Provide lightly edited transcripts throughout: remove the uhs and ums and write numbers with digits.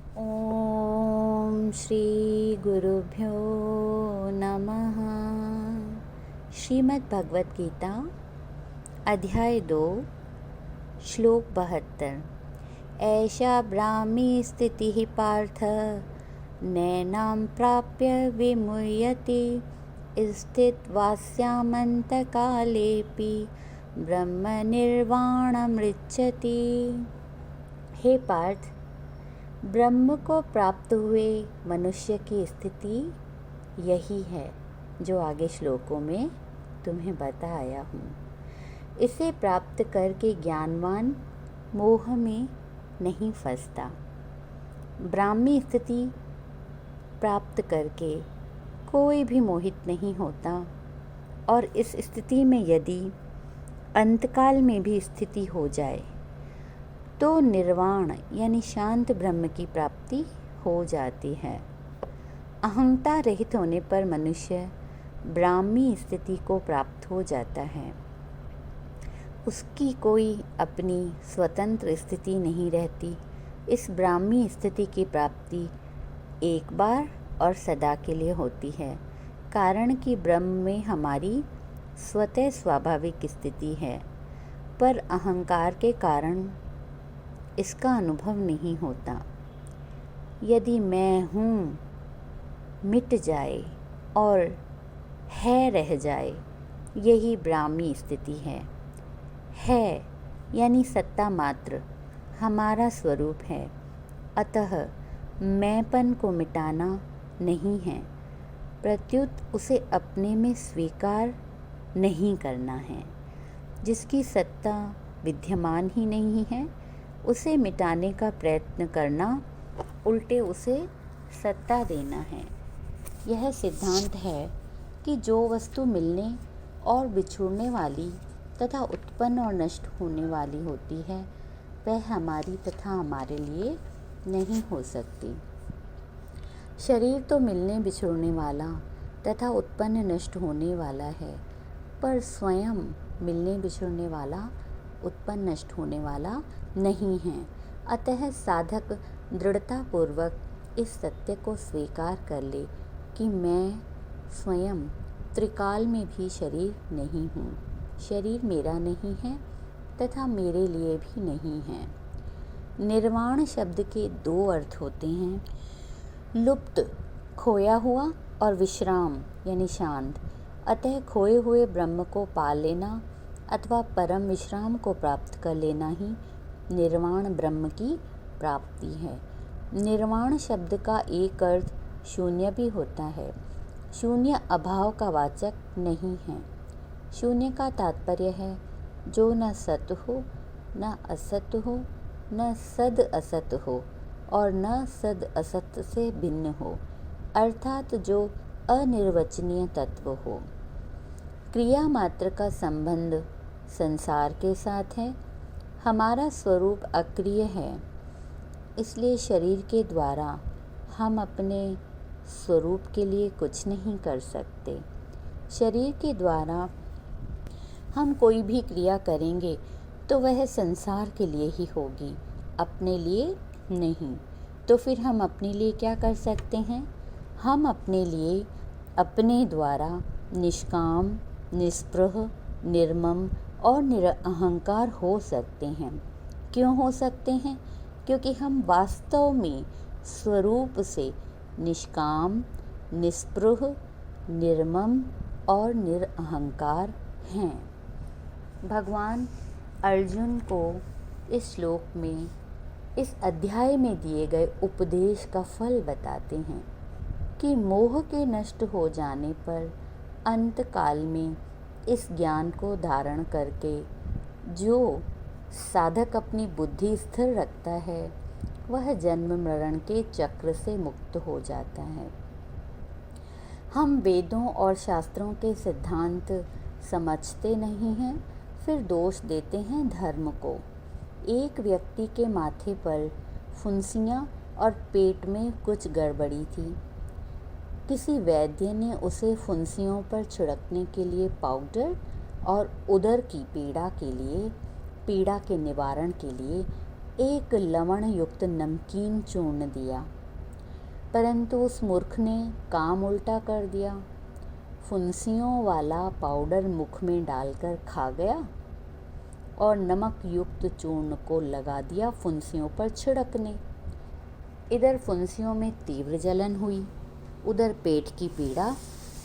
ओम श्री गुरुभ्यो नमः। श्रीमद् भगवत गीता अध्याय 2 श्लोक 72। ऐषा ब्राह्मी स्थितिः पार्थ नैनां प्राप्य विमुह्यति स्थित्वास्यामन्तकालेऽपि ब्रह्मनिर्वाणमृच्छति। हे पार्थ, ब्रह्म को प्राप्त हुए मनुष्य की स्थिति यही है जो आगे श्लोकों में तुम्हें बताया हूँ। इसे प्राप्त करके ज्ञानवान मोह में नहीं फंसता। ब्राह्मी स्थिति प्राप्त करके कोई भी मोहित नहीं होता, और इस स्थिति में यदि अंतकाल में भी स्थिति हो जाए तो निर्वाण यानी शांत ब्रह्म की प्राप्ति हो जाती है। अहंकार रहित होने पर मनुष्य ब्राह्मी स्थिति को प्राप्त हो जाता है। उसकी कोई अपनी स्वतंत्र स्थिति नहीं रहती। इस ब्राह्मी स्थिति की प्राप्ति एक बार और सदा के लिए होती है, कारण कि ब्रह्म में हमारी स्वतः स्वाभाविक स्थिति है, पर अहंकार के कारण इसका अनुभव नहीं होता। यदि मैं हूँ मिट जाए और है रह जाए, यही ब्राह्मी स्थिति है यानी सत्ता मात्र हमारा स्वरूप है। अतः मैंपन को मिटाना नहीं है, प्रत्युत उसे अपने में स्वीकार नहीं करना है। जिसकी सत्ता विद्यमान ही नहीं है, उसे मिटाने का प्रयत्न करना उल्टे उसे सत्ता देना है। यह सिद्धांत है कि जो वस्तु मिलने और बिछुड़ने वाली तथा उत्पन्न और नष्ट होने वाली होती है, वह हमारी तथा हमारे लिए नहीं हो सकती। शरीर तो मिलने बिछुड़ने वाला तथा उत्पन्न नष्ट होने वाला है, पर स्वयं मिलने बिछुड़ने वाला उत्पन्न नष्ट होने वाला नहीं है। अतः साधक दृढ़तापूर्वक इस सत्य को स्वीकार कर ले कि मैं स्वयं त्रिकाल में भी शरीर नहीं हूँ, शरीर मेरा नहीं है तथा मेरे लिए भी नहीं है। निर्वाण शब्द के दो अर्थ होते हैं, लुप्त खोया हुआ और विश्राम यानी शांत। अतः खोए हुए ब्रह्म को पा लेना अथवा परम विश्राम को प्राप्त कर लेना ही निर्वाण ब्रह्म की प्राप्ति है। निर्वाण शब्द का एक अर्थ शून्य भी होता है। शून्य अभाव का वाचक नहीं है। शून्य का तात्पर्य है जो न सत हो, न असत हो, न सद असत हो और न सद असत से भिन्न हो, अर्थात जो अनिर्वचनीय तत्व हो। क्रिया मात्र का संबंध संसार के साथ है। हमारा स्वरूप अक्रिय है, इसलिए शरीर के द्वारा हम अपने स्वरूप के लिए कुछ नहीं कर सकते। शरीर के द्वारा हम कोई भी क्रिया करेंगे तो वह संसार के लिए ही होगी, अपने लिए नहीं। तो फिर हम अपने लिए क्या कर सकते हैं? हम अपने लिए अपने द्वारा निष्काम, निस्पृह, निर्मम और निरअहंकार हो सकते हैं। क्यों हो सकते हैं? क्योंकि हम वास्तव में स्वरूप से निष्काम, निस्पृह, निर्मम और निरअहंकार हैं। भगवान अर्जुन को इस श्लोक में, इस अध्याय में दिए गए उपदेश का फल बताते हैं कि मोह के नष्ट हो जाने पर अंत काल में इस ज्ञान को धारण करके जो साधक अपनी बुद्धि स्थिर रखता है, वह जन्म मरण के चक्र से मुक्त हो जाता है। हम वेदों और शास्त्रों के सिद्धांत समझते नहीं हैं, फिर दोष देते हैं धर्म को। एक व्यक्ति के माथे पर फुंसियाँ और पेट में कुछ गड़बड़ी थी। किसी वैद्य ने उसे फुंसियों पर छिड़कने के लिए पाउडर और उदर की पीड़ा के निवारण के लिए एक लवण युक्त नमकीन चूर्ण दिया, परंतु उस मूर्ख ने काम उल्टा कर दिया। फुंसियों वाला पाउडर मुख में डालकर खा गया और नमक युक्त चूर्ण को लगा दिया फुंसियों पर छिड़कने। इधर फुंसियों में तीव्र जलन हुई, उधर पेट की पीड़ा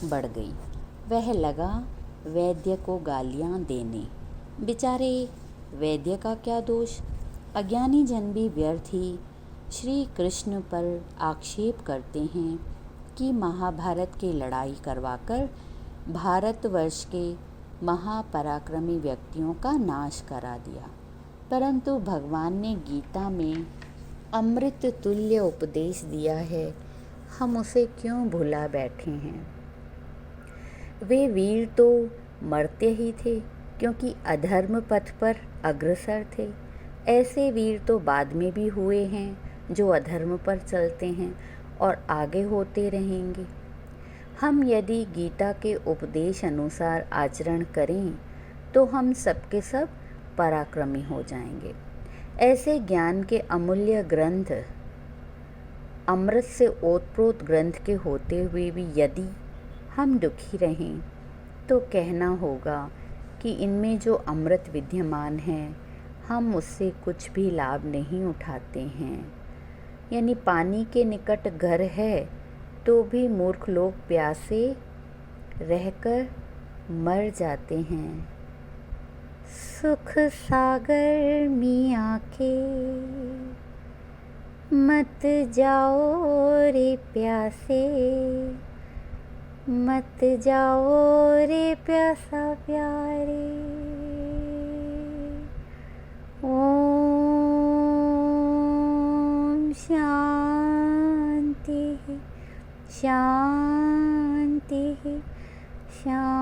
बढ़ गई। वह लगा वैद्य को गालियाँ देने। बेचारे वैद्य का क्या दोष, अज्ञानी जन भी व्यर्थ ही श्री कृष्ण पर आक्षेप करते हैं कि महाभारत की लड़ाई करवाकर भारतवर्ष के महापराक्रमी व्यक्तियों का नाश करा दिया। परंतु भगवान ने गीता में अमृत तुल्य उपदेश दिया है, हम उसे क्यों भुला बैठे हैं। वे वीर तो मरते ही थे क्योंकि अधर्म पथ पर अग्रसर थे। ऐसे वीर तो बाद में भी हुए हैं जो अधर्म पर चलते हैं और आगे होते रहेंगे। हम यदि गीता के उपदेश अनुसार आचरण करें तो हम सबके सब पराक्रमी हो जाएंगे। ऐसे ज्ञान के अमूल्य ग्रंथ, अमृत से ओतप्रोत ग्रंथ के होते हुए भी यदि हम दुखी रहें तो कहना होगा कि इनमें जो अमृत विद्यमान है हम उससे कुछ भी लाभ नहीं उठाते हैं। यानी पानी के निकट घर है तो भी मूर्ख लोग प्यासे रहकर मर जाते हैं। सुख सागर मियाँ के मत जाओ रे प्यासे, मत जाओ रे प्यासा प्यारे। ओम शांति शांति शांति।